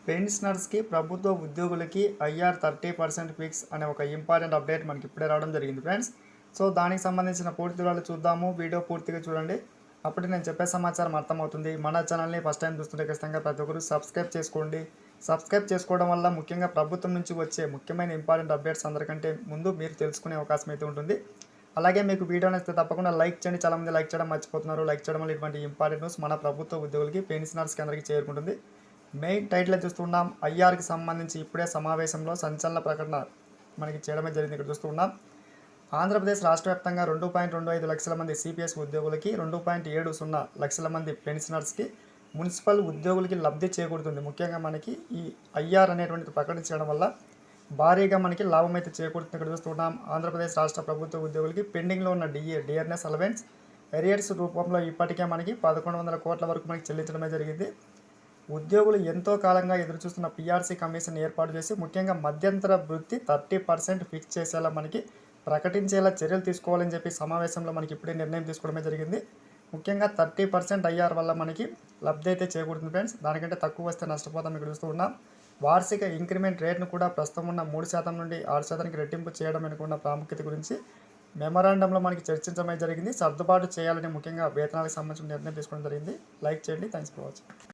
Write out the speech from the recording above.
పెన్షనర్స్కి ప్రభుత్వ ఉద్యోగులకి IR 30% fix అనే ఒక ఇంపార్టెంట్ అప్డేట్ మనకి ఇప్పుడే రావడం జరిగింది ఫ్రెండ్స్. సో దానికి సంబంధించిన పూర్తి వివరాలు చూద్దాము. వీడియో పూర్తిగా చూడండి, అప్పుడు నేను చెప్పే సమాచారం అర్థమవుతుంది. మన ఛానల్ని ఫస్ట్ టైం చూస్తుంటే ఖచ్చితంగా ప్రతి ఒక్కరు సబ్స్క్రైబ్ చేసుకోండి. సబ్స్క్రైబ్ చేసుకోవడం వల్ల ముఖ్యంగా ప్రభుత్వం నుంచి వచ్చే ముఖ్యమైన ఇంపార్టెంట్ అప్డేట్స్ అందరికంటే ముందు మీరు తెలుసుకునే అవకాశం అయితే ఉంటుంది. అలాగే మీకు వీడియో నచ్చితే తప్పకుండా లైక్ చేయండి. చాలామంది లైక్ చేయడం మర్చిపోతున్నారు. లైక్ చేయడం వల్ల ఇటువంటి ఇంపార్టెంట్ న్యూస్ మన ప్రభుత్వ ఉద్యోగులకి పెన్షనర్స్కి అందరికీ చేరుకుంటుంది. మెయిన్ టైటిల్ చూస్తున్నాం. ఐఆర్కి సంబంధించి ఇప్పుడే సమావేశంలో సంచలన ప్రకటన మనకి చేయడమే జరిగింది. ఇక్కడ చూస్తున్నాం. ఆంధ్రప్రదేశ్ రాష్ట్ర వ్యాప్తంగా 2.25 లక్షల మంది సిపిఎస్ ఉద్యోగులకి, 2.70 లక్షల మంది పెన్షనర్స్కి, మున్సిపల్ ఉద్యోగులకి లబ్ధి చేకూరుతుంది. ముఖ్యంగా మనకి ఈ ఐఆర్ అనేటువంటిది ప్రకటించడం వల్ల భారీగా మనకి లాభం అయితే చేకూరుతుంది. ఇక్కడ చూస్తున్నాం. ఆంధ్రప్రదేశ్ రాష్ట్ర ప్రభుత్వ ఉద్యోగులకి పెండింగ్లో ఉన్న డిఆర్ఎస్ అలవెన్స్ ఎరియర్స్ రూపంలో ఇప్పటికే మనకి 1100 కోట్ల వరకు మనకి చెల్లించడమే జరిగింది. ఉద్యోగులు ఎంతో కాలంగా ఎదురుచూస్తున్న పిఆర్సీ కమిషన్ ఏర్పాటు చేసి ముఖ్యంగా మధ్యంతర వృత్తి 30% ఫిక్స్ చేసేలా మనకి ప్రకటించేలా చర్యలు తీసుకోవాలని చెప్పి సమావేశంలో మనకి ఇప్పుడే నిర్ణయం తీసుకోవడమే జరిగింది. ముఖ్యంగా 30% ఐఆర్ వల్ల మనకి లబ్ధి అయితే చేకూరుతుంది ఫ్రెండ్స్. దానికంటే తక్కువ వస్తే నష్టపోతాం. ఇక్కడ చూస్తూ ఉన్నాం. వార్షిక ఇంక్రిమెంట్ రేట్ను కూడా ప్రస్తుతం ఉన్న 3% నుండి 6%కి రెట్టింపు చేయడం వెనుకున్న ప్రాముఖ్యత గురించి మెమరాండంలో మనకి చర్చించడం జరిగింది. సర్దుబాటు చేయాలని ముఖ్యంగా వేతనాలకు సంబంధించిన నిర్ణయం తీసుకోవడం జరిగింది. లైక్ చేయండి. Thanks for watching.